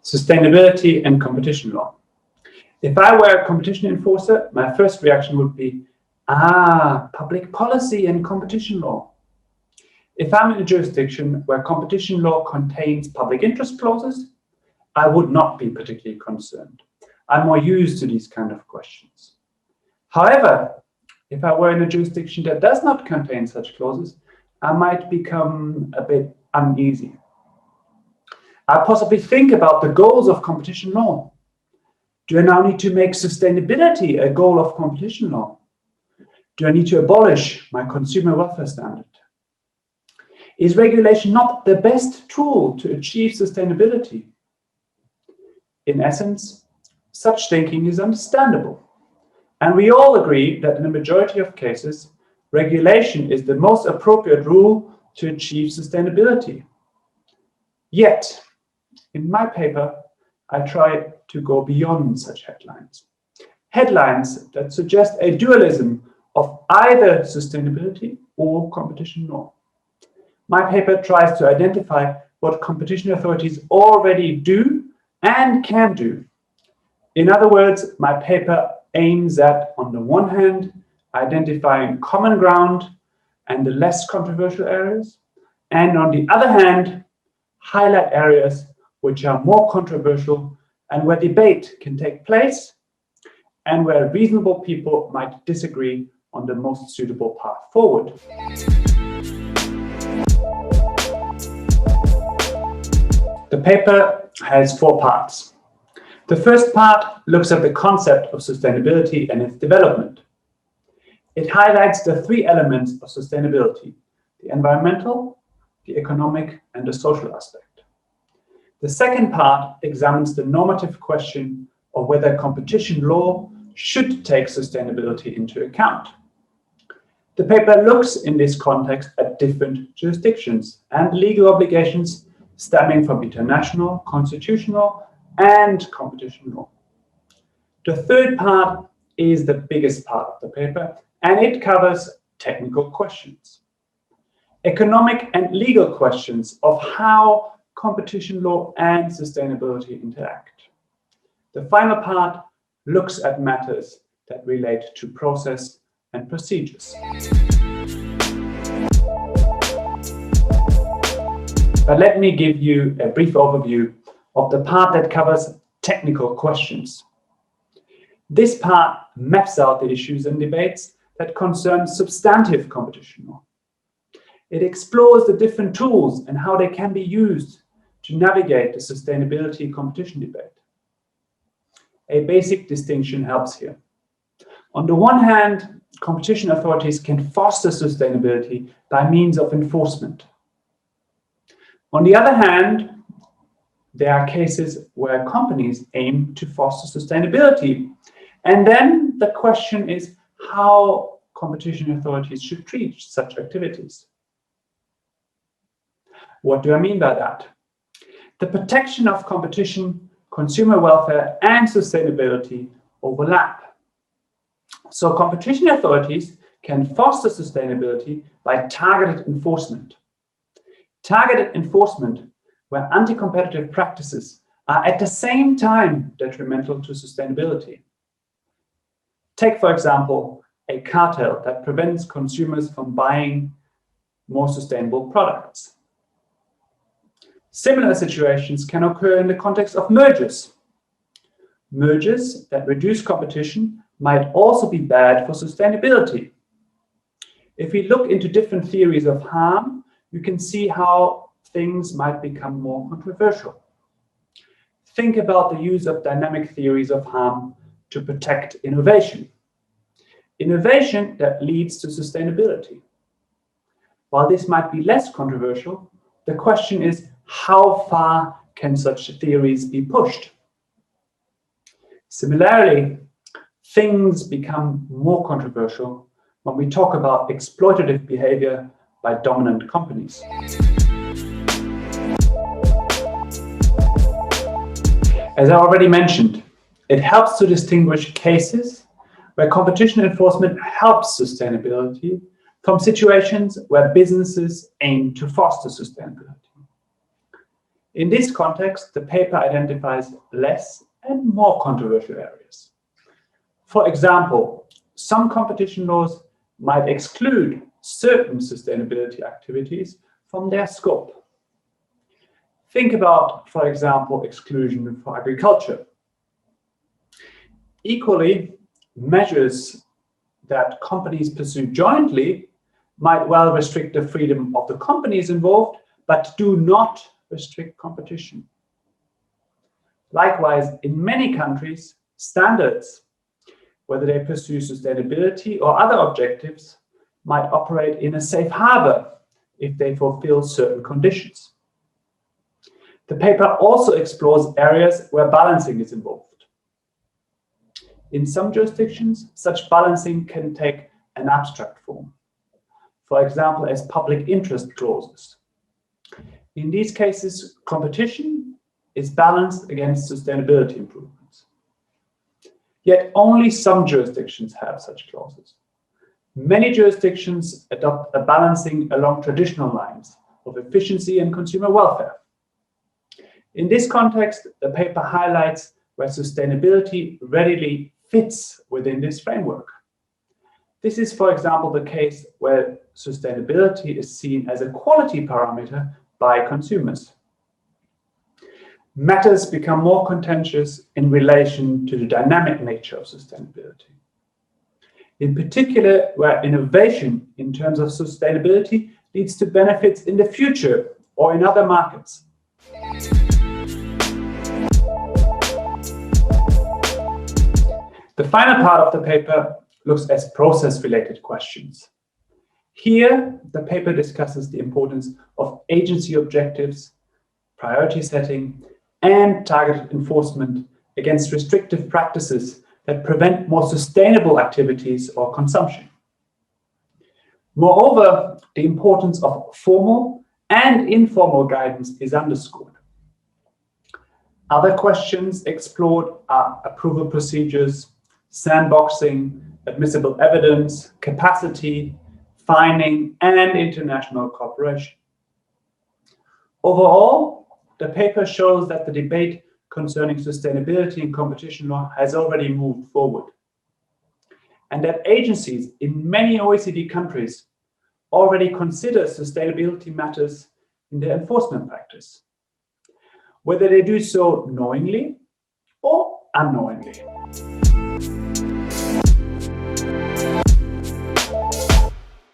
Sustainability and competition law. If I were a competition enforcer, my first reaction would be, public policy and competition law. If I'm in a jurisdiction where competition law contains public interest clauses, I would not be particularly concerned. I'm more used to these kind of questions. However, if I were in a jurisdiction that does not contain such clauses, I might become a bit uneasy. I possibly think about the goals of competition law. Do I now need to make sustainability a goal of competition law? Do I need to abolish my consumer welfare standard? Is regulation not the best tool to achieve sustainability? In essence, such thinking is understandable. And we all agree that in the majority of cases, regulation is the most appropriate rule to achieve sustainability. Yet, in my paper, I try to go beyond such headlines. Headlines that suggest a dualism of either sustainability or competition law. My paper tries to identify what competition authorities already do and can do. In other words, my paper aims at, on the one hand, identifying common ground and the less controversial areas, and on the other hand, highlight areas which are more controversial and where debate can take place and where reasonable people might disagree on the most suitable path forward. The paper has 4 parts. The first part looks at the concept of sustainability and its development. It highlights the 3 elements of sustainability: the environmental, the economic, and the social aspect. The second part examines the normative question of whether competition law should take sustainability into account. The paper looks in this context at different jurisdictions and legal obligations stemming from international, constitutional, and competition law. The third part is the biggest part of the paper, and it covers technical questions, economic and legal questions of how competition law and sustainability interact. The final part looks at matters that relate to process and procedures. But let me give you a brief overview of the part that covers technical questions. This part maps out the issues and debates that concern substantive competition law. It explores the different tools and how they can be used to navigate the sustainability competition debate. A basic distinction helps here. On the one hand, competition authorities can foster sustainability by means of enforcement. On the other hand, there are cases where companies aim to foster sustainability. And then the question is how competition authorities should treat such activities. What do I mean by that? The protection of competition, consumer welfare, and sustainability overlap. So competition authorities can foster sustainability by targeted enforcement. Targeted enforcement where anti-competitive practices are at the same time detrimental to sustainability. Take, for example, a cartel that prevents consumers from buying more sustainable products. Similar situations can occur in the context of mergers. Mergers that reduce competition might also be bad for sustainability. If we look into different theories of harm, you can see how things might become more controversial. Think about the use of dynamic theories of harm to protect innovation. Innovation that leads to sustainability. While this might be less controversial, the question is, how far can such theories be pushed? Similarly, things become more controversial when we talk about exploitative behavior by dominant companies. As I already mentioned, it helps to distinguish cases where competition enforcement helps sustainability from situations where businesses aim to foster sustainability. In this context, the paper identifies less and more controversial areas. For example, some competition laws might exclude certain sustainability activities from their scope. Think about, for example, exclusion for agriculture. Equally, measures that companies pursue jointly might well restrict the freedom of the companies involved, but do not restrict competition. Likewise, in many countries, standards, whether they pursue sustainability or other objectives, might operate in a safe harbor if they fulfill certain conditions. The paper also explores areas where balancing is involved. In some jurisdictions, such balancing can take an abstract form, for example, as public interest clauses. In these cases, competition is balanced against sustainability improvements. Yet only some jurisdictions have such clauses. Many jurisdictions adopt a balancing along traditional lines of efficiency and consumer welfare. In this context, the paper highlights where sustainability readily fits within this framework. This is, for example, the case where sustainability is seen as a quality parameter by consumers. Matters become more contentious in relation to the dynamic nature of sustainability. In particular, where innovation in terms of sustainability leads to benefits in the future or in other markets. The final part of the paper looks at process-related questions. Here, the paper discusses the importance of agency objectives, priority setting, and targeted enforcement against restrictive practices that prevent more sustainable activities or consumption. Moreover, the importance of formal and informal guidance is underscored. Other questions explored are approval procedures, sandboxing, admissible evidence, capacity, fining, and international cooperation. Overall, the paper shows that the debate concerning sustainability in competition law has already moved forward, and that agencies in many OECD countries already consider sustainability matters in their enforcement practice, whether they do so knowingly or unknowingly.